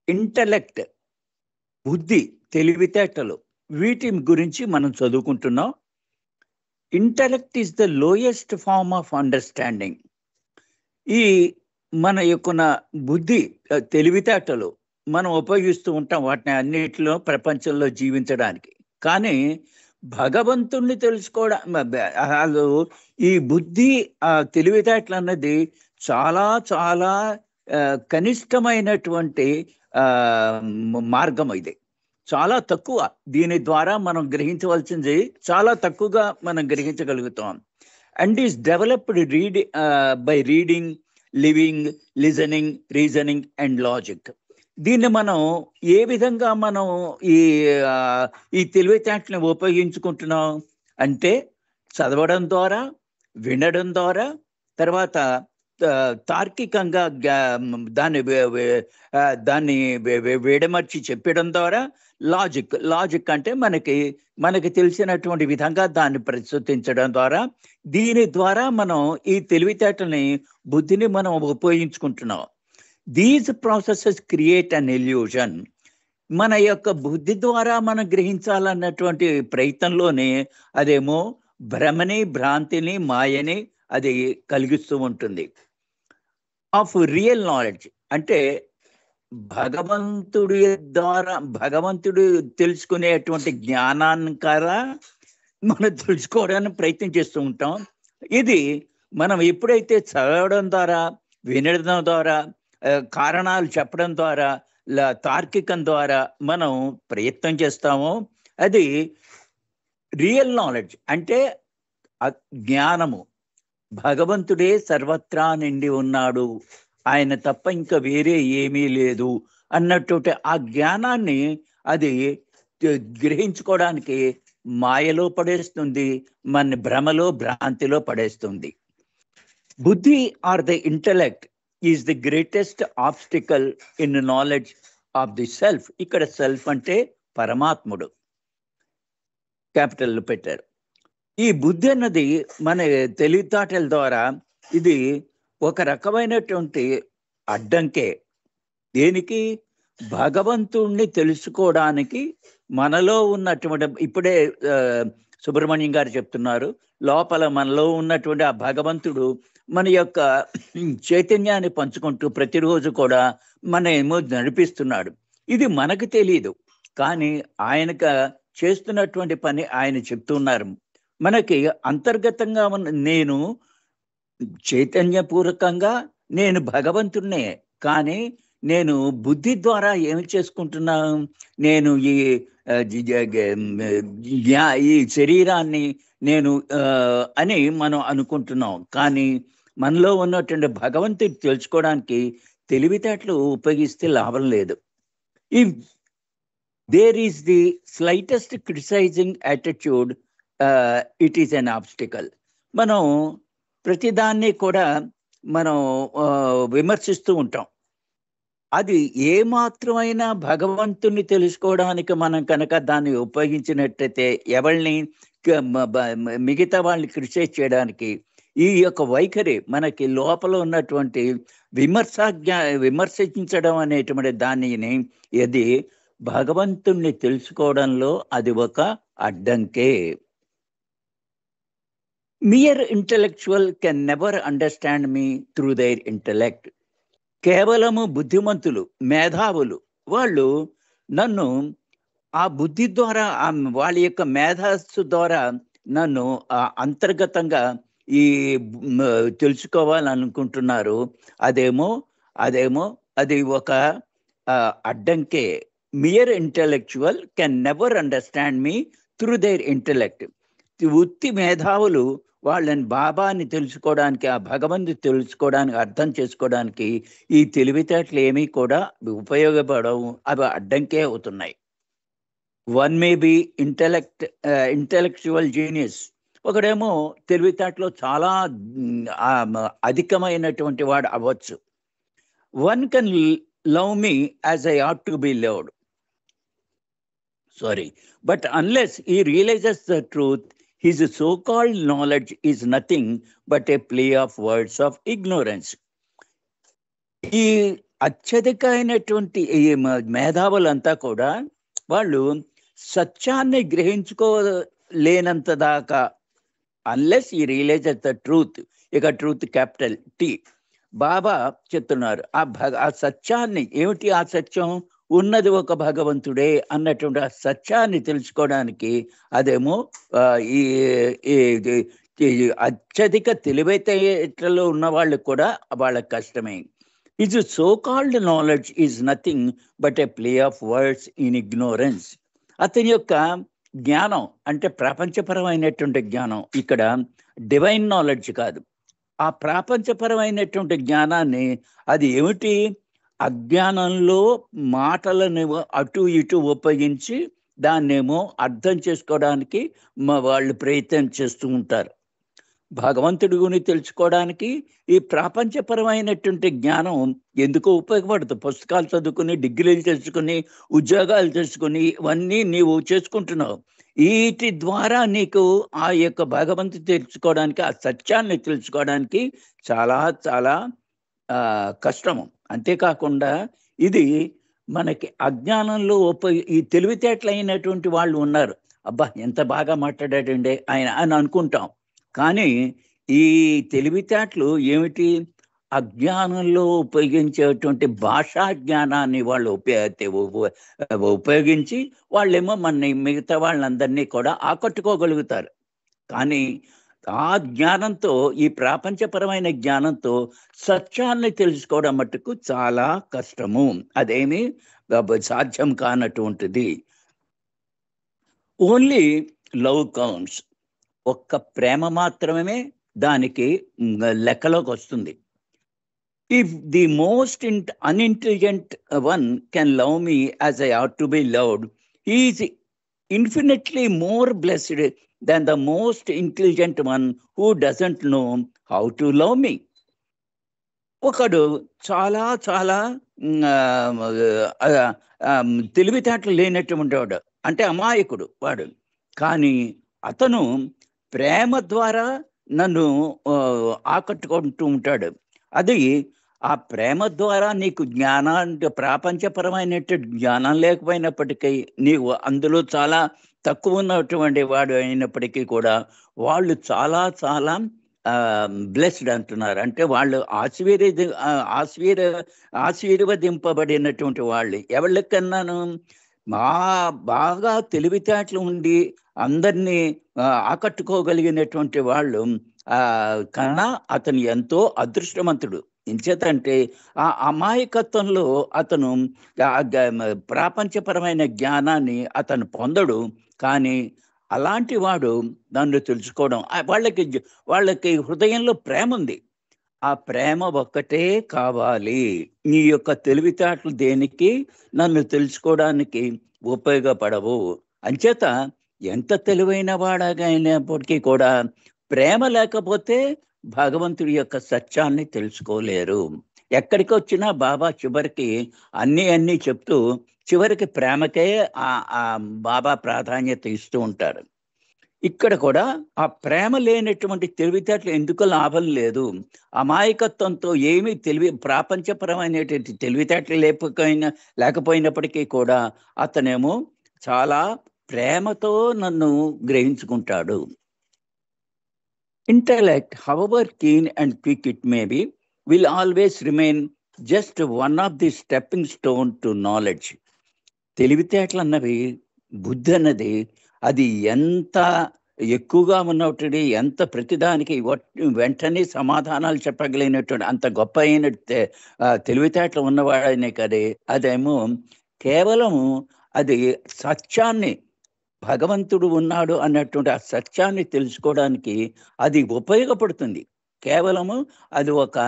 Intellect, బుద్ధి, తెలివితేటలు వీటి గురించి మనం చదువుకుంటున్నాం. Intellect is the lowest form of understanding. ఈ మన యొక్క బుద్ధి, తెలివితేటలు మనం ఉపయోగిస్తూ ఉంటాం వాటిని అన్నిటిలో ప్రపంచంలో జీవించడానికి. కానీ భగవంతుణ్ణి తెలుసుకోవడం అసలు ఈ బుద్ధి, తెలివితేటలు అన్నది చాలా చాలా కనిష్టమైనటువంటి మార్గం. ఇది చాలా తక్కువ. దీని ద్వారా మనం గ్రహించవలసింది చాలా తక్కువగా మనం గ్రహించగలుగుతాం. And is developed by reading, living, listening, reasoning and logic. దీన్ని మనం ఏ విధంగా మనం ఈ తెలివితేటలను ఉపయోగించుకుంటున్నాం అంటే చదవడం ద్వారా, వినడం ద్వారా, తర్వాత తార్కికంగా దాన్ని వేడమర్చి చెప్పడం ద్వారా, లాజిక్ అంటే మనకి తెలిసినటువంటి విధంగా దాన్ని ప్రస్తుతించడం ద్వారా, దీని ద్వారా మనం ఈ తెలివితేటల్ని, బుద్ధిని మనం ఉపయోగించుకుంటున్నాం. These processes create an illusion. మన యొక్క బుద్ధి ద్వారా మనం గ్రహించాలన్నటువంటి ప్రయత్నంలోనే అదేమో భ్రమని, భ్రాంతిని, మాయని అది కలిగిస్తూ ఉంటుంది. ఆఫ్ రియల్ నాలెడ్జ్ అంటే భగవంతుడు తెలుసుకునేటువంటి జ్ఞానాన్ని కదా మనం తెలుసుకోవడానికి ప్రయత్నం చేస్తూ ఉంటాం. ఇది మనం ఎప్పుడైతే చదవడం ద్వారా, వినడం ద్వారా, కారణాలు చెప్పడం ద్వారా, తార్కికం ద్వారా మనం ప్రయత్నం చేస్తామో అది రియల్ నాలెడ్జ్. అంటే జ్ఞానము. భగవంతుడే సర్వత్రా నిండి ఉన్నాడు, ఆయన తప్ప ఇంకా వేరే ఏమీ లేదు అన్నట్టు ఆ జ్ఞానాన్ని అది గ్రహించుకోవడానికి మాయలో పడేస్తుంది, మన భ్రమలో, భ్రాంతిలో పడేస్తుంది. బుద్ధి or the intellect is the greatest obstacle in knowledge of the self. ఇక్కడ సెల్ఫ్ అంటే పరమాత్ముడు, క్యాపిటల్ పెట్టారు. ఈ బుద్ధి అన్నది మన తెలివితేటల ద్వారా ఇది ఒక రకమైనటువంటి అడ్డంకే. దేనికి? భగవంతుణ్ణి తెలుసుకోవడానికి. మనలో ఉన్నటువంటి, ఇప్పుడే సుబ్రహ్మణ్యం గారు చెప్తున్నారు, లోపల మనలో ఉన్నటువంటి ఆ భగవంతుడు మన యొక్క చైతన్యాన్ని పంచుకుంటూ ప్రతిరోజు కూడా ఏమో నడిపిస్తున్నాడు. ఇది మనకు తెలియదు, కానీ ఆయనకు చేస్తున్నటువంటి పని ఆయన చెప్తున్నారు. మనకి అంతర్గతంగా నేను చైతన్యపూర్వకంగా నేను భగవంతుణ్ణే, కానీ నేను బుద్ధి ద్వారా ఏమి చేసుకుంటున్నాను? నేను ఈ శరీరాన్ని నేను అని మనం అనుకుంటున్నాం. కానీ మనలో ఉన్నటువంటి భగవంతుని తెలుసుకోవడానికి తెలివితేటలు ఉపయోగిస్తే లాభం లేదు. If there is the slightest criticising attitude, it is an obstacle. మనం ప్రతిదాన్ని కూడా మనం విమర్శిస్తూ ఉంటాం. అది ఏమాత్రమైనా భగవంతుని తెలుసుకోవడానికి మనం కనుక దాన్ని ఉపయోగించినట్టయితే, ఎవరిని మిగతా వాళ్ళని క్రిటిసైజ్ చేయడానికి ఈ యొక్క వైఖరి మనకి లోపల ఉన్నటువంటి విమర్శించడం అనేటువంటి దానిని, ఇది భగవంతుణ్ణి తెలుసుకోవడంలో అది ఒక అడ్డంకే. Mere intellectual can never understand me through their intellect. కేవలము బుద్ధిమంతులు, మేధావులు వాళ్ళు నన్ను ఆ బుద్ధి ద్వారా, వాళ్ళ యొక్క మేధస్సు ద్వారా నన్ను అంతర్గతంగా తెలుసుకోవాలనుకుంటున్నారు. అది ఒక అడ్డంకే. Mere intellectual can never understand me through their intellect. ఉత్తి మేధావులు వాళ్ళని బాబాని తెలుసుకోవడానికి, ఆ భగవంతుని తెలుసుకోవడానికి, అర్థం చేసుకోవడానికి ఈ తెలివితేటలు ఏమీ కూడా ఉపయోగపడవు, అవి అడ్డంకే అవుతున్నాయి. One may be intellectual genius. ఒకడేమో తెలివితేటలో చాలా అధికమైనటువంటి వాడు అవ్వచ్చు. One can love me as I ought to be loved. But unless he realizes the truth, his so-called knowledge is nothing but a play of words of ignorance. ఈ అత్యధికమైనటువంటి ఈ మేధావులంతా కూడా వాళ్ళు సత్యాన్ని గ్రహించుకోలేనంత దాకా, అన్లెస్ ఈ రియలైజ్ ద ట్రూత్, ఇక truth capital T, బాబా చెప్తున్నారు ఆ సత్యాన్ని. ఏమిటి ఆ సత్యం? ఉన్నది ఒక భగవంతుడే అన్నటువంటి ఆ సత్యాన్ని తెలుసుకోవడానికి అదేమో ఈ అత్యధిక తెలివితేటలో ఉన్న వాళ్ళకి కూడా వాళ్ళకి కష్టమే. It so called knowledge is nothing but a play of words in ignorance. అతని యొక్క జ్ఞానం అంటే ప్రపంచపరమైనటువంటి జ్ఞానం, ఇక్కడ డివైన్ నాలెడ్జ్ కాదు. ఆ ప్రాపంచపరమైనటువంటి జ్ఞానాన్ని అది ఏమిటి? అజ్ఞానంలో మాటలను అటు ఇటు ఉపయోగించి దాన్నేమో అర్థం చేసుకోవడానికి వాళ్ళు ప్రయత్నం చేస్తూ ఉంటారు. భగవంతుడి గురించి తెలుసుకోవడానికి ఈ ప్రపంచపరమైనటువంటి జ్ఞానం ఎందుకో ఉపయోగపడుతుంది. పుస్తకాలు చదువుకుని, డిగ్రీలు తెలుసుకుని, ఉద్యోగాలు తెలుసుకుని ఇవన్నీ నీవు చేసుకుంటున్నావు. వీటి ద్వారా నీకు ఆ యొక్క భగవంతుడు తెలుసుకోవడానికి, ఆ సత్యాన్ని తెలుసుకోవడానికి చాలా చాలా కష్టము. అంతేకాకుండా ఇది మనకి అజ్ఞానంలో ఈ తెలివితేటలైనటువంటి వాళ్ళు ఉన్నారు. అబ్బా ఎంత బాగా మాట్లాడాడండి ఆయన అని అనుకుంటాం. కానీ ఈ తెలివితేటలు ఏమిటి? అజ్ఞానంలో ఉపయోగించేటువంటి భాషా జ్ఞానాన్ని వాళ్ళు ఉపయోగించి వాళ్ళేమో మన మిగతా వాళ్ళందరినీ కూడా ఆకట్టుకోగలుగుతారు. కానీ ఆ జ్ఞానంతో, ఈ ప్రపంచపరమైన జ్ఞానంతో సత్యాన్ని తెలుసుకోవడం మటుకు చాలా కష్టము. అదేమి సాధ్యం కానటువంటిది. Only love counts. ఒక్క ప్రేమ మాత్రమే దానికి లెక్కలోకి వస్తుంది. If the most unintelligent one can love me as I ought to be loved, he is infinitely more blessed than the most intelligent one who doesn't know how to love me. ఒకడు చాలా చాలా తెలివితేటలు లేనటువంటి వాడు, అంటే అమాయకుడు వాడు. కానీ అతను ప్రేమ ద్వారా నన్ను ఆకట్టుకుంటూ ఉంటాడు. అది ఆ ప్రేమ ద్వారా నీకు జ్ఞానాన్ని, ప్రపంచపరమైనటువంటి జ్ఞానం లేకపోయినప్పటికీ, నీవు అందులో చాలా తక్కువ ఉన్నటువంటి వాడు అయినప్పటికీ కూడా వాళ్ళు చాలా చాలా బ్లెస్డ్ అంటున్నారు. అంటే వాళ్ళు ఆశీర్వదింపబడినటువంటి వాళ్ళు. ఎవరికన్నాను? బాగా తెలివితేటలు ఉండి అందరినీ ఆకట్టుకోగలిగినటువంటి వాళ్ళు కన్నా అతను ఎంతో అదృష్టవంతుడు. ఎంచేతంటే ఆ అమాయకత్వంలో అతను ప్రాపంచపరమైన జ్ఞానాన్ని అతను పొందడు. కానీ అలాంటి వాడు నన్ను తెలుసుకోవడం, వాళ్ళకి హృదయంలో ప్రేమ ఉంది. ఆ ప్రేమ ఒక్కటే కావాలి. నీ యొక్క తెలివితేటలు దేనికి నన్ను తెలుసుకోవడానికి ఉపయోగపడవు. అంచేత ఎంత తెలివైన వాడైనప్పటికీ కూడా ప్రేమ లేకపోతే భగవంతుడి యొక్క సత్యాన్ని తెలుసుకోలేరు. ఎక్కడికి వచ్చినా బాబా చివరికి అన్నీ చెప్తూ చివరికి ప్రేమకే బాబా ప్రాధాన్యత ఇస్తూ ఉంటారు. ఇక్కడ కూడా ఆ ప్రేమ లేనటువంటి తెలివితేటలు ఎందుకు లాభం లేదు. అమాయకత్వంతో ఏమీ ప్రాపంచపరమైనటువంటి తెలివితేటలు లేకపోయినప్పటికీ కూడా అతనేమో చాలా ప్రేమతో నన్ను గ్రహించుకుంటాడు. Intellect, however keen and quick it may be, will always remain just one of the stepping stone to knowledge. తెలివితేటలు అన్నవి, బుద్ధి అన్నది అది ఎంత ఎక్కువగా ఉన్నటువంటి, ఎంత ప్రతిదానికి వెంటనే సమాధానాలు చెప్పగలిగినటువంటి అంత గొప్ప అయిన తెలివితేటలు ఉన్నవాడనే కదే అదేమో కేవలం అది సత్యాన్ని, భగవంతుడు ఉన్నాడు అన్నటువంటి ఆ సత్యాన్ని తెలుసుకోవడానికి అది ఉపయోగపడుతుంది. కేవలము అది ఒక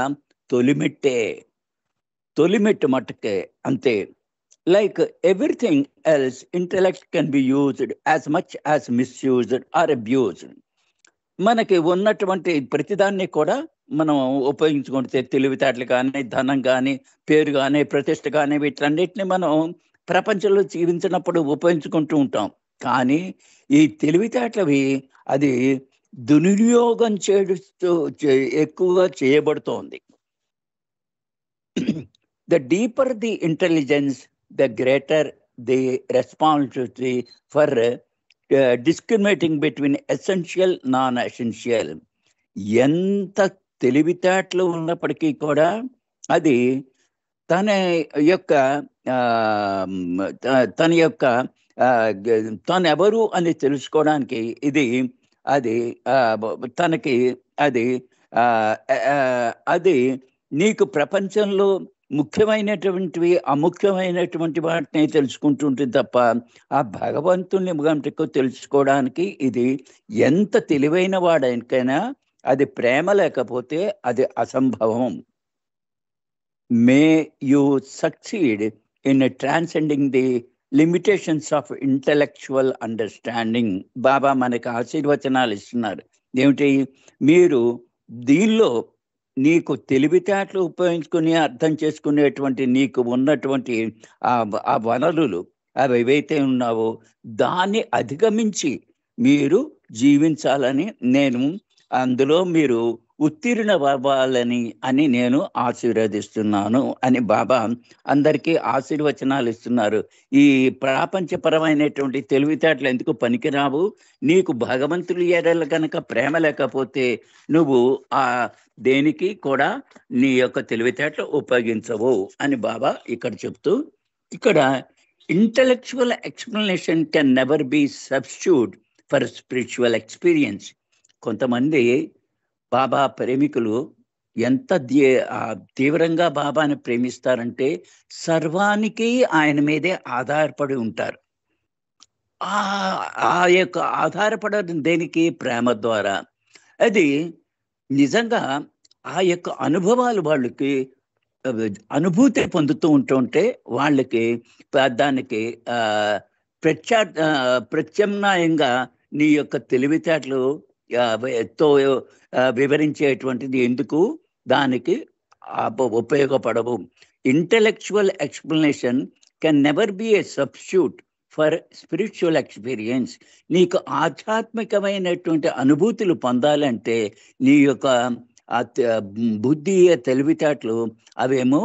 తొలిమెట్టు మట్టుకే అంతే. Like everything else, intellect can be used as much as misused or abused. మనకి ఉన్నటువంటి ప్రతిదాన్ని కూడా మనం ఉపయోగించుకుంటే, తెలివితేటలు కానీ, ధనం కానీ, పేరు కానీ, ప్రతిష్ట కానీ, వీటన్నిటిని మనం ప్రపంచంలో జీవించినప్పుడు ఉపయోగించుకుంటూ ఉంటాం. కానీ ఈ తెలివితేటలవి అది దుర్వినియోగం ఎక్కువగా చేయబడుతోంది. The deeper the intelligence, the greater the responsibility for discriminating between essential, non essential. ఎంత తెలివితేటలు ఉన్నప్పటికీ కూడా అది తన యొక్క తన యొక్క తను ఎవరు అని తెలుసుకోవడానికి అది తనకి అది నీకు ప్రపంచంలో ముఖ్యమైనటువంటివి అముఖ్యమైనటువంటి వాటిని తెలుసుకుంటుంటుంది తప్ప ఆ భగవంతుని గంటకు తెలుసుకోవడానికి ఇది ఎంత తెలివైన వాడైనా అది ప్రేమ లేకపోతే అది అసంభవం. May you succeed in transcending the limitations of intellectual understanding. Baba మనకి ఆశీర్వచనాలు ఇస్తున్నారు. ఏమిటి? మీరు దీనిలో నీకు తెలివితేటలు ఉపయోగించుకుని అర్థం చేసుకునేటువంటి నీకు ఉన్నటువంటి ఆ వనరులు అవి ఏవైతే ఉన్నావో దాన్ని అధిగమించి మీరు జీవించాలని నేను అందులో మీరు ఉత్తీర్ణ అవ్వాలని నేను ఆశీర్వదిస్తున్నాను అని బాబా అందరికీ ఆశీర్వచనాలు ఇస్తున్నారు. ఈ ప్రపంచపరమైనటువంటి తెలివితేటలు ఎందుకు పనికిరావు? నీకు భగవంతుడి ఎడల కనుక ప్రేమ లేకపోతే నువ్వు ఆ దేనికి కూడా నీ యొక్క తెలివితేటలు ఉపయోగించవు అని బాబా ఇక్కడ చెప్తూ, ఇక్కడ intellectual explanation can never B substitute for spiritual experience. కొంతమంది బాబా ప్రేమికులు ఎంత తీవ్రంగా బాబాని ప్రేమిస్తారంటే సర్వానికి ఆయన మీదే ఆధారపడి ఉంటారు. ఆ యొక్క ఆధారపడడం దేనికి? ప్రేమ ద్వారా. అది నిజంగా ఆ యొక్క అనుభవాలు వాళ్ళకి అనుభూతి పొందుతూ ఉంటుంటే వాళ్ళకి దానికి ప్రత్యామ్నాయంగా నీ యొక్క తెలివితేటలు తో వివరించేటువంటిది ఎందుకు దానికి ఉపయోగపడవు. Intellectual explanation can never be a substitute for spiritual experience. నీకు ఆధ్యాత్మికమైనటువంటి అనుభూతులు పొందాలంటే నీ యొక్క బుద్ధి తెలివితేటలు అవేమో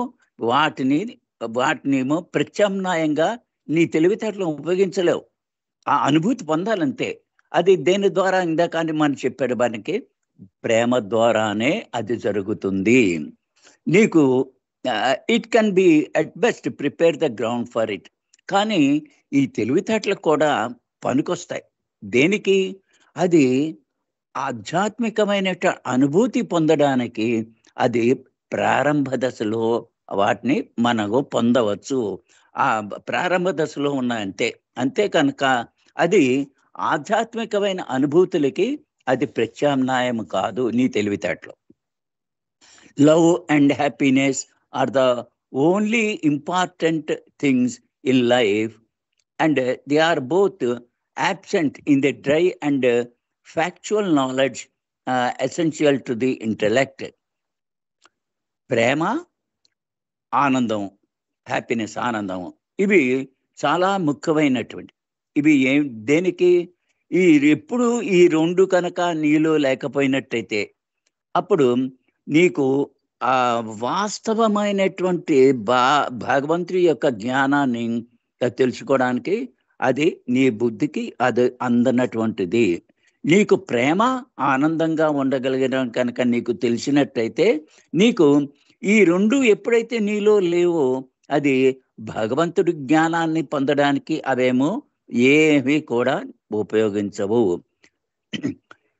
వాటినేమో ప్రత్యామ్నాయంగా నీ తెలివితేటలు ఉపయోగించలేవు. ఆ అనుభూతి పొందాలంతే. అది దేని ద్వారా? ఇందాక మనం చెప్పాడు, మనకి ప్రేమ ద్వారానే అది జరుగుతుంది. నీకు it can be at best prepare the ground for it. కానీ ఈ తెలివితేటలు కూడా పనికొస్తాయి. దేనికి? అది ఆధ్యాత్మికమైన అనుభూతి పొందడానికి అది ప్రారంభ దశలో వాటిని మనకు పొందవచ్చు. ఆ ప్రారంభ దశలో ఉన్నాయంతే. అంతే కనుక అది ఆధ్యాత్మికమైన అనుభూతులకి అది ప్రత్యామ్నాయం కాదు నీ తెలివితేటలు. Love and happiness are the only important things in life and they are both absent in the dry and factual knowledge essential to the intellect. ప్రేమ, ఆనందం, హ్యాపీనెస్, ఆనందం, ఇవి చాలా ముఖ్యమైనటువంటి. ఇవి దేనికి? ఎప్పుడు ఈ రెండు కనుక నీలో లేకపోయినట్టయితే అప్పుడు నీకు ఆ వాస్తవమైనటువంటి భగవంతుడి యొక్క జ్ఞానాన్ని తెలుసుకోవడానికి అది నీ బుద్ధికి అది అందనటువంటిది. నీకు ప్రేమ, ఆనందంగా ఉండగలిగడం కనుక నీకు తెలిసినట్టయితే నీకు ఈ రెండు ఎప్పుడైతే నీలో లేవో అది భగవంతుడి జ్ఞానాన్ని పొందడానికి అవేమో ఏవి కూడా ఉపయోగించవు.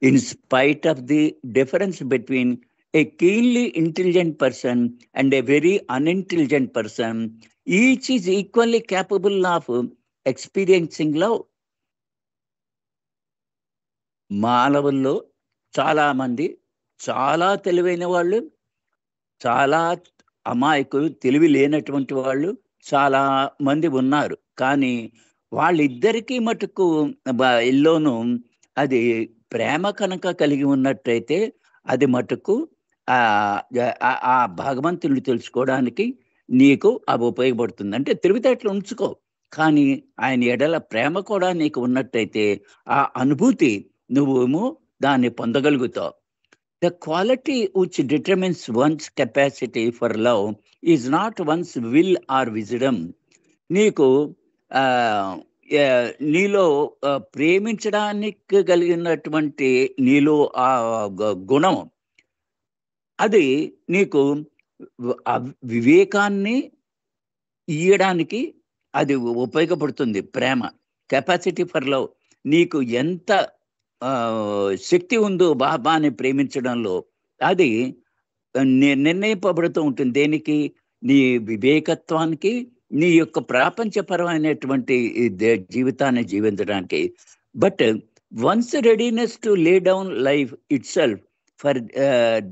In spite of the difference between a keenly intelligent person and a very unintelligent person, each is equally capable of experiencing love. మానవుల్లో చాలా మంది చాలా తెలివైన వాళ్ళు, చాలా అమాయకులు, తెలివి లేనటువంటి వాళ్ళు చాలా మంది ఉన్నారు. కానీ వాళ్ళిద్దరికీ మటుకు ఇల్లోనూ అది ప్రేమ కనుక కలిగి ఉన్నట్టయితే అది మటుకు ఆ భగవంతుని తెలుసుకోవడానికి నీకు అవి ఉపయోగపడుతుంది. అంటే తెలివితేటలు ఉంచుకో, కానీ ఆయన ఎడల ప్రేమ కూడా నీకు ఉన్నట్టయితే ఆ అనుభూతి నువ్వేమో దాన్ని పొందగలుగుతావు. The quality which determines one's capacity for love is not one's will or wisdom. నీకు ఆ, నీలో ప్రేమించడానికి కలిగినటువంటి నీలో ఆ గుణం, అది నీకు ఆ వివేకాన్ని ఇయ్యడానికి అది ఉపయోగపడుతుంది. ప్రేమ, కెపాసిటీ ఫర్ లవ్. నీకు ఎంత శక్తి ఉందో బాబాని ప్రేమించడంలో, అది నిర్ణయింపబడుతూ ఉంటుంది. దేనికి? నీ వివేకత్వానికి, నీ యొక్క ప్రాపంచపరమైనటువంటి జీవితాన్ని జీవించడానికి. But once readiness to lay down life it self for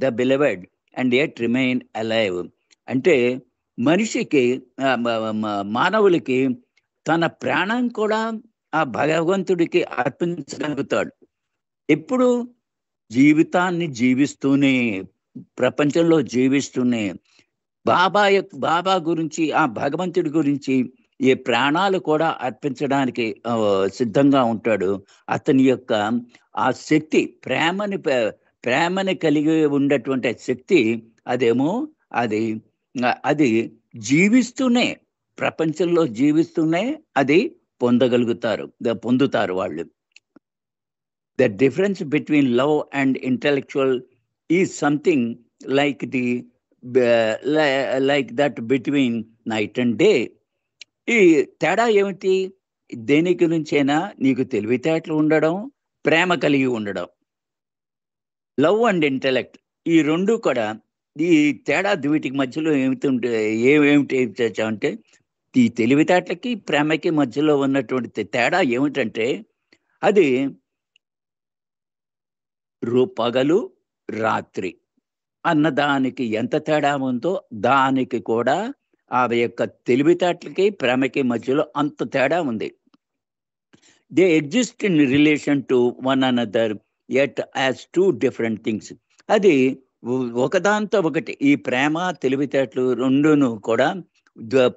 the beloved and yet remain alive. అంటే మనిషికి, మానవులకి తన ప్రాణం కూడా ఆ భగవంతుడికి అర్పించగలుగుతాడు. ఎప్పుడు? జీవితాన్ని జీవిస్తూనే, ప్రపంచంలో జీవిస్తూనే బాబా గురించి, ఆ భగవంతుడి గురించి ఏ ప్రాణాలు కూడా అర్పించడానికి సిద్ధంగా ఉంటాడు. అతని యొక్క ఆ శక్తి, ప్రేమని కలిగి ఉన్నటువంటి శక్తి, అదేమో అది జీవిస్తూనే, ప్రపంచంలో జీవిస్తూనే అది పొందుతారు వాళ్ళు. The difference between love and intellectual is something like that between night and day. ఈ తేడా ఏమిటి? దేని గురించైనా నీకు తెలివితేటలు ఉండడం, ప్రేమ కలిగి ఉండడం. లవ్ అండ్ ఇంటెలెక్ట్, ఈ రెండు కూడా, ఈ తేడా వీటికి మధ్యలో ఏమిటి అంటే, ఈ తెలివితేటలకి ప్రేమకి మధ్యలో ఉన్నటువంటి తేడా ఏమిటంటే, అది పగలు రాత్రి అన్నదానికి ఎంత తేడా ఉందో, దానికి కూడా ఆ యొక్క తెలివితేటలకి ప్రేమకి మధ్యలో అంత తేడా ఉంది. They exist in relation to one another yet as two different things. అది ఒకదాంతో ఒకటి, ఈ ప్రేమ తెలివితేటలు రెండును కూడా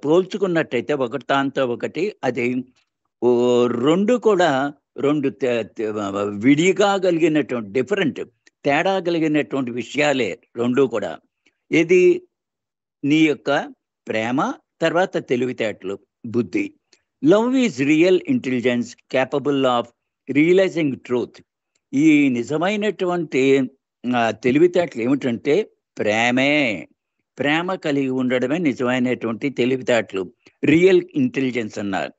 పోల్చుకున్నట్టయితే ఒకదాంతో ఒకటి, అది రెండు కూడా రెండు విడిగా కలిగినటువంటి, డిఫరెంట్, తేడా కలిగినటువంటి విషయాలే రెండు కూడా. ఇది నీ యొక్క ప్రేమ, తర్వాత తెలివితేటలు, బుద్ధి. Love is real intelligence capable of realising truth. ఈ నిజమైనటువంటి తెలివితేటలు ఏమిటంటే ప్రేమ కలిగి ఉండడమే నిజమైనటువంటి తెలివితేటలు, రియల్ ఇంటెలిజెన్స్ అన్నారు.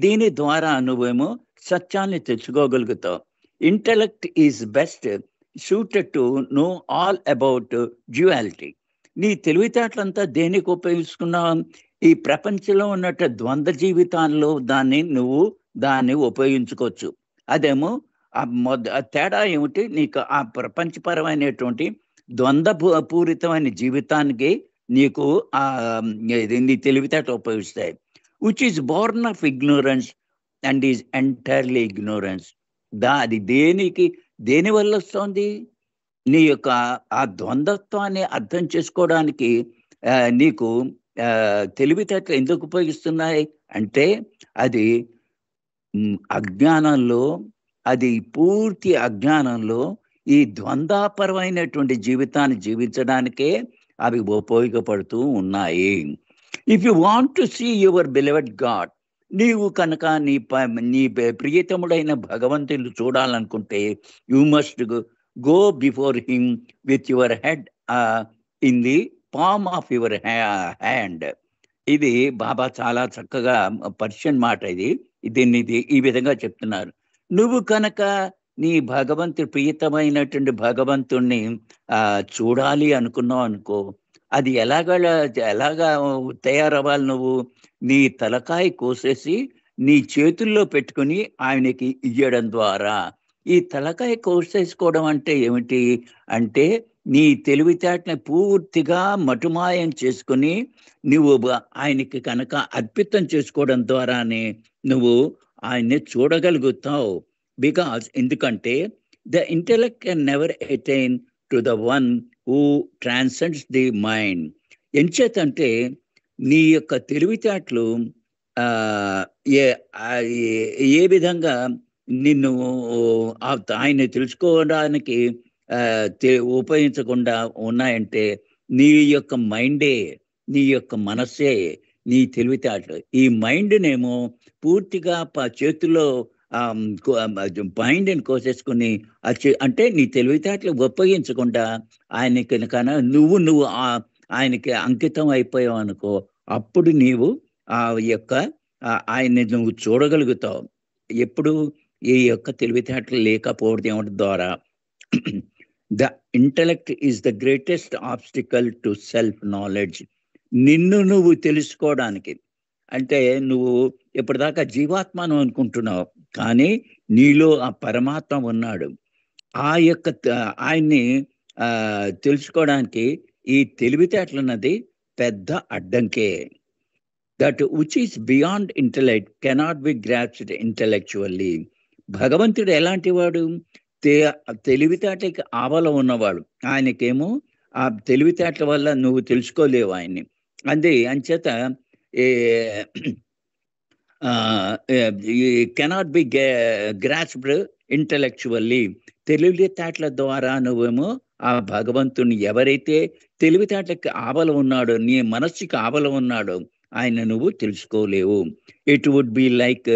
దీని ద్వారా నువ్వేమో సత్యాన్ని తెచ్చుకోగలుగుతావు. Intellect is best suited to know all about duality. నీ తెలివితేటలంతా దేనికి ఉపయోగించుకున్నావు? ఈ ప్రపంచంలో ఉన్నట్టు ద్వంద్వ జీవితాల్లో దాన్ని ఉపయోగించుకోవచ్చు. అదేమో తేడా ఏమిటి? నీకు ఆ ప్రపంచపరమైనటువంటి ద్వంద్వపూరితమైన జీవితానికి నీకు నీ తెలివితేటలు ఉపయోగిస్తాయి. Which is Born of ignorance and is entirely ignorance. అది దేని వల్ల వస్తుంది? నీ యొక్క ఆ ద్వంద్వత్వాన్ని అర్థం చేసుకోవడానికి నీకు తెలివితేటలు ఎందుకు ఉపయోగిస్తున్నాయి అంటే, అది అజ్ఞానంలో, అది పూర్తి అజ్ఞానంలో ఈ ద్వంద్వపరమైనటువంటి జీవితాన్ని జీవించడానికే అవి ఉపయోగపడుతూ ఉన్నాయి. If you want to see your beloved God, నీవు కనుక నీ ప్రియతముడైన భగవంతుని చూడాలనుకుంటే, you must go before him with your head in the palm of your hand. ఇది బాబా చాలా చక్కగా పర్షియన్ మాట. దీన్ని ఈ విధంగా చెప్తున్నారు. నువ్వు కనుక నీ ప్రియతమైనటువంటి భగవంతుణ్ణి చూడాలి అనుకున్నావు అనుకో, అది ఎలాగా తయారవ్వాలి? నువ్వు నీ తలకాయ కోసేసి నీ చేతుల్లో పెట్టుకుని ఆయనకి ఇయ్యడం ద్వారా. ఈ తలకాయ కోసేసుకోవడం అంటే ఏమిటి అంటే, నీ తెలివితేటని పూర్తిగా మటుమాయం చేసుకుని నువ్వు ఆయనకి కనుక అర్పితం చేసుకోవడం ద్వారానే నువ్వు ఆయన్ని చూడగలుగుతావు. బికాజ్ ఎందుకంటే the intellect can never attain to the one who transcends the mind. ఎంచేతంటే నీ యొక్క తెలివితేటలు ఏ విధంగా నిన్ను ఆయన్ని తెలుసుకోవడానికి ఉపయోగించకుండా ఉన్నాయంటే నీ యొక్క మైండే, నీ యొక్క మనస్సే, నీ తెలివితేటలు. ఈ మైండ్నేమో పూర్తిగా చేతుల్లో మైండ్ని కోసేసుకుని అంటే నీ తెలివితేటలు ఉపయోగించకుండా ఆయనకి నువ్వు ఆయనకి అంకితం అయిపోయావు అనుకో, అప్పుడు నీవు ఆ యొక్క ఆయన్ని నువ్వు చూడగలుగుతావు. ఎప్పుడు ఈ యొక్క తెలివితేటలు లేకపోవడం ద్వారా. The intellect is the greatest obstacle to self knowledge. నిన్ను నువ్వు తెలుసుకోవడానికి. అంటే నువ్వు ఇప్పటిదాకా జీవాత్మను అనుకుంటున్నావు, కానీ నీలో ఆ పరమాత్మ ఉన్నాడు. ఆ యొక్క ఆయన్ని తెలుసుకోవడానికి ఈ తెలివితేటలు అన్నది పెద్ద అడ్డంకే. That which is beyond intellect cannot be grasped intellectually. భగవంతుడు ఎలాంటి వాడు? తెలివితేటలకి ఆవల ఉన్నవాడు. ఆయనకేమో ఆ తెలివితేటల వల్ల నువ్వు తెలుసుకోలేవు ఆయన్ని. అంచేత కెనాట్ బి గ్రాస్ప్డ్ ఇంటలెక్చువల్లీ. తెలివితేటల ద్వారా నువ్వేమో ఆ భగవంతుని, ఎవరైతే తెలివితేటలకి ఆవల ఉన్నాడో, నీ మనస్సుకి ఆవల ఉన్నాడో, ఆయన నువ్వు తెలుసుకోలేవు. It would be like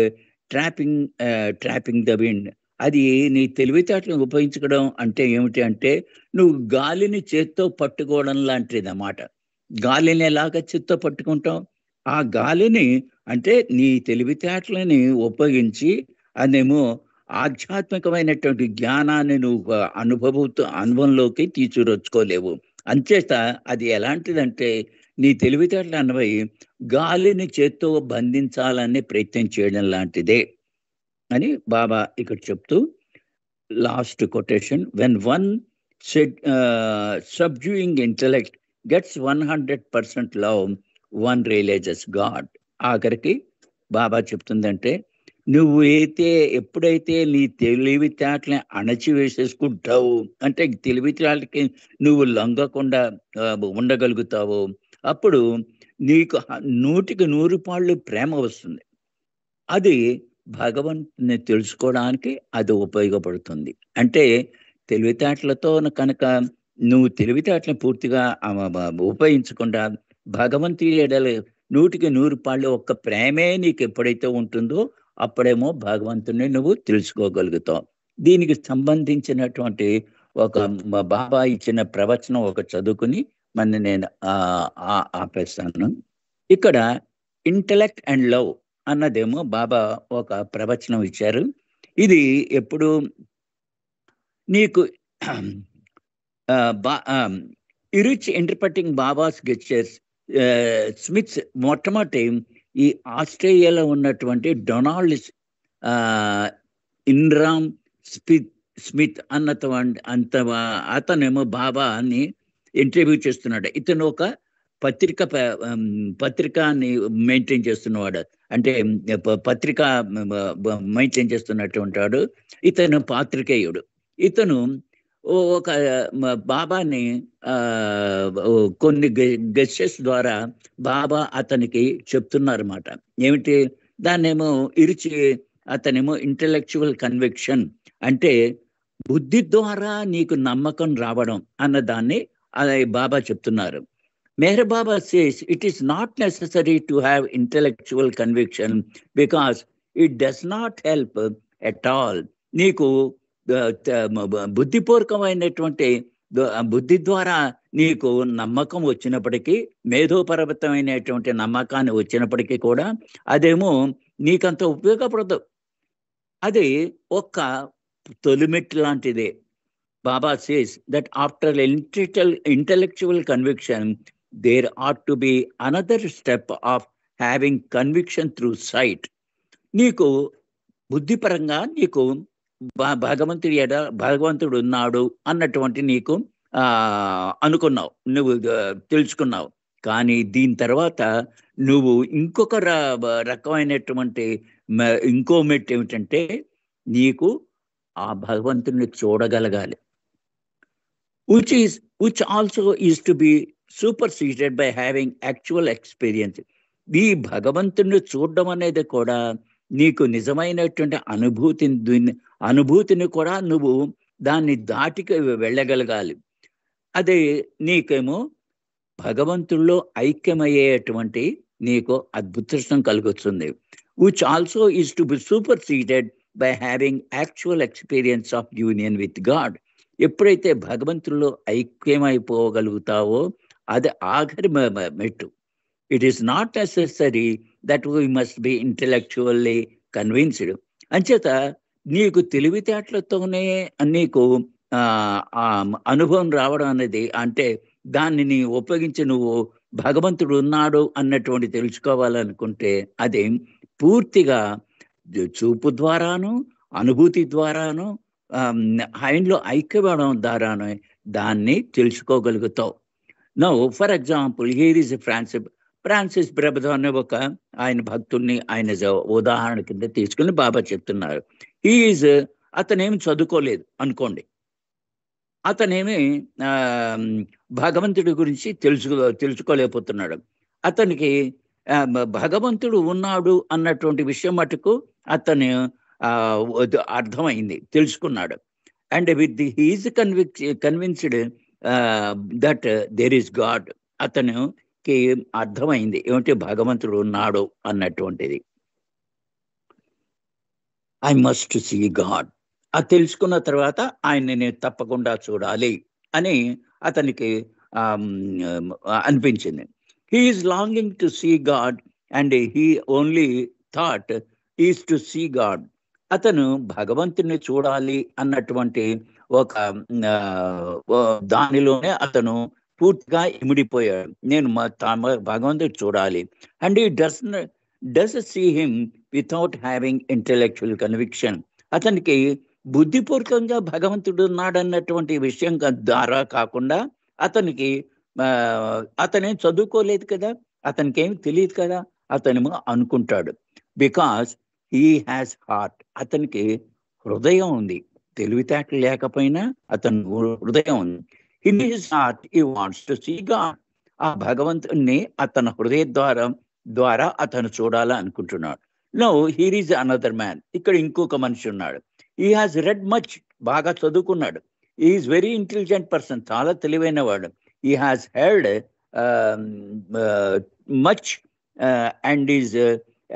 trapping the wind. అది నీ తెలివితేటలను ఉపయోగించడం అంటే ఏమిటి అంటే, నువ్వు గాలిని చేత్తో పట్టుకోవడం లాంటిది అన్నమాట. గాలిని ఎలాగ చేత్తో పట్టుకుంటావు? ఆ గాలిని అంటే నీ తెలివితేటలని ఉపయోగించి అదేమో ఆధ్యాత్మికమైనటువంటి జ్ఞానాన్ని నువ్వు అనుభవంలోకి తీసుకొచ్చుకోలేవు. అంచేత అది ఎలాంటిదంటే, నీ తెలివితేటలు అన్నవి గాలిని చేత్తో బంధించాలనే ప్రయత్నం చేయడం లాంటిదే అని బాబా ఇక్కడ చెప్తూ last quotation, when one subduing intellect gets 100% love, one realises God. ఆఖరికి బాబా చెప్తుందంటే, నువ్వు ఎప్పుడైతే నీ తెలివితేటలని అణచివేసేసుకుంటావు, అంటే తెలివితేటలకి నువ్వు లొంగకుండా ఉండగలుగుతావు, అప్పుడు నీకు 100కి 100 పాళ్ళు ప్రేమ వస్తుంది. అది భగవంతుని తెలుసుకోవడానికి అది ఉపయోగపడుతుంది. అంటే తెలివితేటలతో కనుక నువ్వు తెలివితేటలను పూర్తిగా ఉపయోగించకుండా భగవంతుడి ఎడల 100కి 100 పాళ్ళు ఒక్క ప్రేమే నీకు ఎప్పుడైతే ఉంటుందో, అప్పుడేమో భగవంతుని నువ్వు తెలుసుకోగలుగుతావు. దీనికి సంబంధించినటువంటి ఒక బాబా ఇచ్చిన ప్రవచనం ఒక చదువుకుని నేను ఆపేస్తాను. ఇక్కడ ఇంటలెక్ట్ అండ్ లవ్ అన్నదేమో బాబా ఒక ప్రవచనం ఇచ్చారు. ఇది ఎప్పుడు నీకు rich interpreting babas gestures smiths మొట్టమొదటి ఈ ఆస్ట్రేలియాలో ఉన్నటువంటి డొనాల్డ్ ఇన్రామ్ స్మిత్ అతనేమో బాబాని ఇంటర్వ్యూ చేస్తున్నాడు. ఇతను ఒక పత్రికని మెయింటైన్ చేస్తున్నవాడు, అంటే పత్రిక మెయింటైన్ చేస్తున్నటువంటి వాడు. ఇతను పాత్రికేయుడు. ఇతను ఒక బాబాని కొన్ని గెస్టెస్ ద్వారా బాబా అతనికి చెప్తున్నారన్నమాట. ఏమిటి దాన్నేమో అతనేమో ఇంటలెక్చువల్ కన్విక్షన్, అంటే బుద్ధి ద్వారా నీకు నమ్మకం రావడం అన్న దాన్ని బాబా చెప్తున్నారు. Meher Baba says it is not necessary to have intellectual conviction because it does not help at all. నీకు బుద్ధిపూర్వకమైనటువంటి బుద్ధి ద్వారా నీకు నమ్మకం వచ్చినప్పటికీ, మేధోపరమైనటువంటి నమ్మకాన్ని వచ్చినప్పటికీ కూడా అదేమో నీకంత ఉపయోగపడదు. అది ఒక్క తొలిమెట్టు లాంటిదే. Baba says that after intellectual conviction, there ought to be another step of having conviction through sight. నీకు బుద్ధిపరంగా నీకు భగవంతుడు ఉన్నాడు అన్నటువంటి నీకు అనుకున్నావు, నువ్వు తెలుసుకున్నావు. కానీ దీని తర్వాత నువ్వు ఇంకొక రకమైనటువంటి ఇంకో మెట్టు ఏమిటంటే, నీకు ఆ భగవంతుడిని చూడగలగాలి. which also is to be superseded by having actual experience. ఈ భగవంతుని చూడడం అనేది కూడా నీకు నిజమైనటువంటి అనుభూతిని కూడా నువ్వు దాన్ని దాటికి వెళ్ళగలగాలి. అదే నీకేమో భగవంతుల్లో ఐక్యమయ్యేటువంటి నీకు అద్భుతం కలుగుతుంది. Which also is to be superseded by having actual experience of union with God. ఎప్పుడైతే భగవంతుల్లో ఐక్యమైపోగలుగుతావో అది ఆఖరి మెట్టు. It is not necessary that we must be intellectually convinced. అంచేత నీకు తెలివితేటలతోనే నీకు అనుభవం రావడం అనేది, అంటే దాన్ని ఉపయోగించి నువ్వు భగవంతుడు ఉన్నాడు అన్నటువంటి తెలుసుకోవాలనుకుంటే అది పూర్తిగా చూపు ద్వారాను అనుభూతి ద్వారాను ఆయనలో ఐక్యపడడం ద్వారాను దాన్ని తెలుసుకోగలుగుతావు. Now for example here is Francis Brabado అనే ఒక ఆయన భక్తుల్ని ఆయన ఉదాహరణ కింద తీసుకుని బాబా చెప్తున్నారు. అతనేమి చదువుకోలేదు అనుకోండి, అతనేమి భగవంతుడి గురించి తెలుసుకోలేకపోతున్నాడు. అతనికి భగవంతుడు ఉన్నాడు అన్నటువంటి విషయం మటుకు అతను అర్థమైంది, తెలుసుకున్నాడు. And with he is convinced that there is God. అతనికి అర్థమైంది ఏమంటే భగవంతుడు ఉన్నాడు అన్నటువంటిది. I must see God. అది తెలుసుకున్న తర్వాత ఆయన్ని నేను తప్పకుండా చూడాలి అని అతనికి అనిపించింది. He is longing to see God and he only thought is to see God. అతను భగవంతుని చూడాలి అన్నటువంటి ఒక దానిలోనే అతను పూర్తిగా ఇమిడిపోయాడు. నేను భగవంతుడు చూడాలి. And he does see him without having intellectual conviction. అతనికి బుద్ధిపూర్వకంగా భగవంతుడు ఉన్నాడన్నటువంటి విషయం ద్వారా కాకుండా అతనికి అతనేం చదువుకోలేదు కదా, అతనికి ఏమి తెలియదు కదా, అతనేమో అనుకుంటాడు. Because he has heart. అతనికి హృదయం ఉంది, తెలివితేటలు లేకపోయినా అతని హృదయం ఉంది. In his heart he wants to see God. ఆ భగవంతుణ్ణి అతని హృదయ ద్వారా అతను చూడాలని అనుకుంటున్నాడు. Now here is another man. ఇక్కడ ఇంకొక మనిషి ఉన్నాడు. He has read much. బాగా చదువుకున్నాడు. He is very intelligent person. చాలా తెలివైన వాడు. He has heard much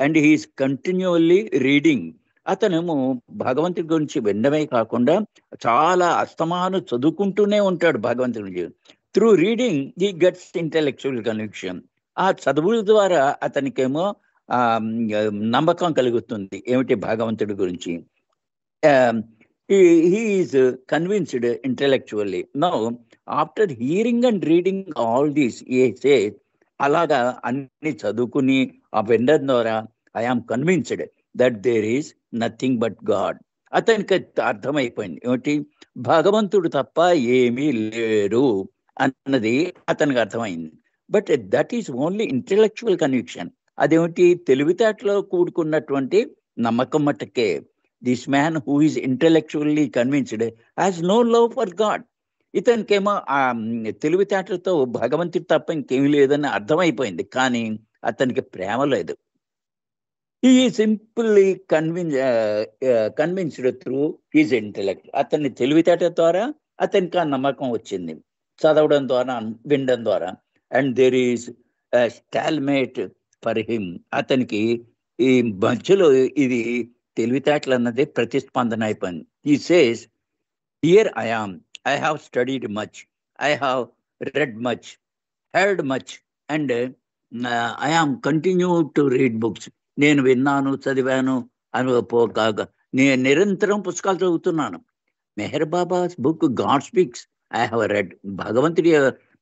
and he is continually reading. అతనేమో భగవంతుడి గురించి వినడమే కాకుండా చాలా అస్తమాను చదువుకుంటూనే ఉంటాడు భగవంతుడి గురించి. Through reading he gets intellectual conviction. ఆ చదువుల ద్వారా అతనికేమో నమ్మకం కలుగుతుంది ఏమిటి భగవంతుడి గురించి. he is convinced intellectually. Now, after hearing and reading all this, he says, అలాగా అన్ని చదువుకుని ఆ వినడం ద్వారా I am convinced that there is nothing but God. అతనికి అర్థమైపోయింది ఏమిటి భగవంతుడు తప్ప ఏమీ లేరు అన్నది అతనికి అర్థమైంది. But that is only intellectual conviction. అదేమిటి తెలివితేటలో కూడుకున్నటువంటి నమ్మకం మట్టుకే. This man who is intellectually convinced has no love for God. ఇతనికేమో ఆ తెలివితేటలతో భగవంతుడు తప్ప ఇంకేమీ లేదని అర్థమైపోయింది, కానీ అతనికి ప్రేమ లేదు. He simply convinced through his intellect. అతని తెలివితేట ద్వారా అతనికి ఆ నమ్మకం వచ్చింది, చదవడం ద్వారా వినడం ద్వారా. And there is stalemate for him. అతనికి ఈ మధ్యలో ఇది తెలివితేటలు అన్నది ప్రతిస్పందన అయిపోయింది. He says, here I am, I have studied much, I have read much, heard much, and I am continued to read books. నేను విన్నాను, చదివాను నేను నిరంతరం పుస్తకాలు చదువుతున్నాను. Meher Baba's book God speaks I have read. భగవంతుడి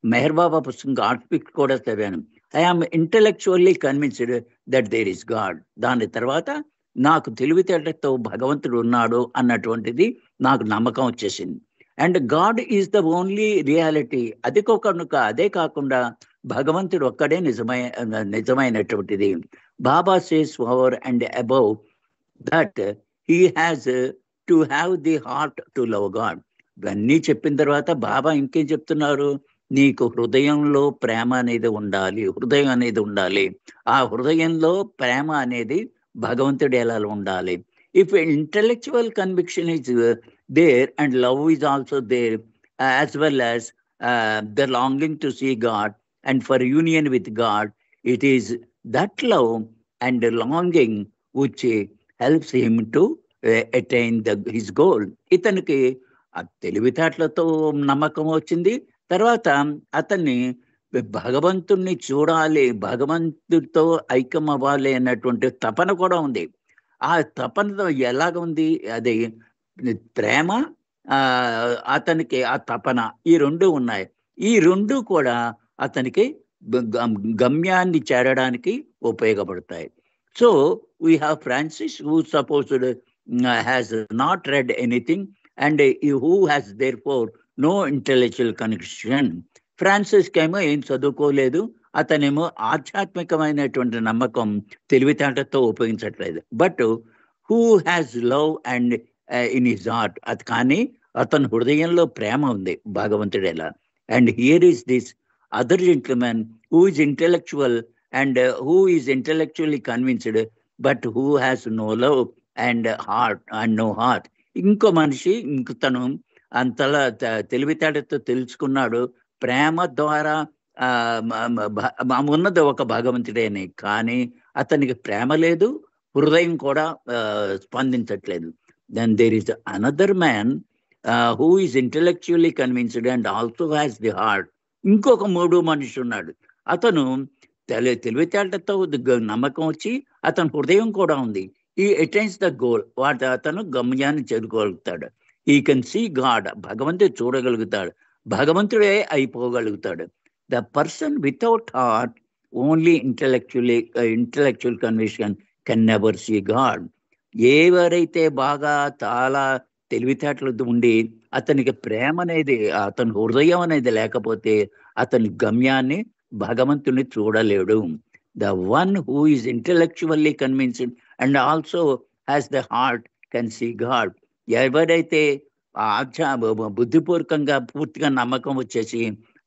మెహర్ బాబా పుస్తకం గాడ్ స్పీక్స్ కూడా చదివాను. I am intellectually convinced that there is God. దాని తర్వాత నాకు తెలివితేటతో భగవంతుడు ఉన్నాడు అన్నటువంటిది నాకు నమ్మకం వచ్చేసింది. And God is the only reality. అదే కాకుండా భగవంతుడు ఒక్కడే నిజమైనటువంటిది. Baba says over and above that he has to have the heart to love God. ఇవన్నీ చెప్పిన తర్వాత బాబా ఇంకేం చెప్తున్నారు, నీకు హృదయంలో ప్రేమ అనేది ఉండాలి, హృదయం అనేది ఉండాలి. ఆ హృదయంలో ప్రేమ అనేది భగవంతుడు ఎలా ఉండాలి. If intellectual conviction is there, and love is also there, as well as the longing to see God and for union with God. It is that love and longing which helps him to attain his goal. ఇతనికి ఆ తెలివితేటలతో నమ్మకం వచ్చింది. తర్వాత అతన్ని భగవంతుణ్ణి చూడాలి, భగవంతుడితో ఐక్యం అవ్వాలి అన్నటువంటి తపన కూడా ఉంది. ఆ తపనతో ఎలాగ ఉంది అది ప్రేమ, అతనికి ఆ తపన, ఈ రెండు ఉన్నాయి. ఈ రెండు కూడా అతనికి గమ్యాన్ని చేరడానికి ఉపయోగపడతాయి. So we have Francis who supposed has not read anything and who has therefore no intellectual connection. ఫ్రాన్సిస్కి ఏమో ఏం చదువుకోలేదు, అతనేమో ఆధ్యాత్మికమైనటువంటి నమ్మకం తెలివితేటతో ఉపయోగించట్లేదు. But who has love and in his heart, అది కానీ అతని హృదయంలో ప్రేమ ఉంది భగవంతుడు ఎలా. And here is this other gentleman who is intellectual and who is intellectually convinced but who has no love and heart and no heart. ఇంకో మనిషి తను అంతలా తెలివితేటతో తెలుసుకున్నాడు, ప్రేమ ద్వారా ఉన్నది ఒక భగవంతుడేని, కానీ అతనికి ప్రేమ లేదు, హృదయం కూడా స్పందించట్లేదు. Then there is another man who is intellectually convinced and also has the heart. ఇంకొక మూడో మనిషి ఉన్నాడు, అతను తెలివితేటతో నమ్మకం వచ్చి అతని హృదయం కూడా ఉంది. ఈ అటైన్స్ ద గోల్, అతను గమ్యాన్ని చేరుకోగలుగుతాడు. ఈ కెన్ సీ గాడ్, భగవంతుడు చూడగలుగుతాడు, భగవంతుడే అయిపోగలుగుతాడు. The person without heart only intellectual conviction can never see God. ఎవరైతే బాగా చాలా తెలివితేటలు ఉండి అతనికి ప్రేమ అనేది, అతని హృదయం అనేది లేకపోతే అతని గమ్యాన్ని భగవంతుని చూడలేడు. The one who is intellectually convinced and also has the heart can see God. ఎవరైతే బుద్ధిపూర్వకంగా పూర్తిగా నమ్మకం వచ్చేసి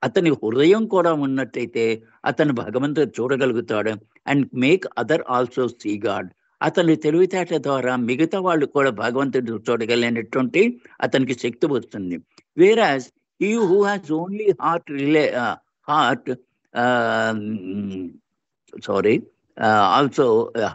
అతని హృదయం కూడా ఉన్నట్టయితే అతను భగవంతుడు చూడగలుగుతాడు. And make other also see God. అతని తెలివితేట ద్వారా మిగతా వాళ్ళు కూడా భగవంతుడు చూడగలిగినటువంటి అతనికి శక్తి వస్తుంది. Whereas he who has only also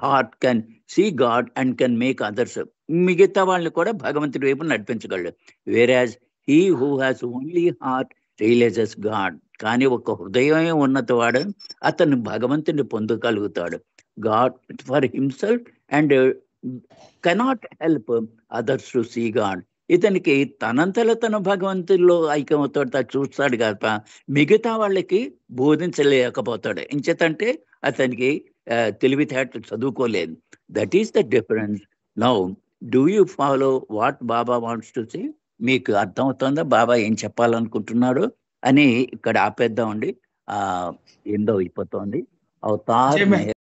heart can see God and can make others. మిగతా వాళ్ళని కూడా భగవంతుడి వైపు నడిపించగలడు. Whereas he who has only heart realises God. కానీ ఒక హృదయమే ఉన్నవాడు అతను భగవంతుని పొందగలుగుతాడు. God for himself and cannot help others to see God. ఇతనికి తనంతలో తన భగవంతుల్లో ఐక్యమవుతాడు, చూస్తాడు కదా, మిగతా వాళ్ళకి బోధించలేకపోతాడు. ఎంచేతంటే అతనికి తెలివితేటలు చదువుకోలేదు. That is the difference. Now do you follow what Baba wants to say? మీకు అర్థమవుతుందా బాబా ఏం చెప్పాలనుకుంటున్నాడు అని? ఇక్కడ ఆపేద్దామండి, ఏందో అయిపోతుంది. అవతార్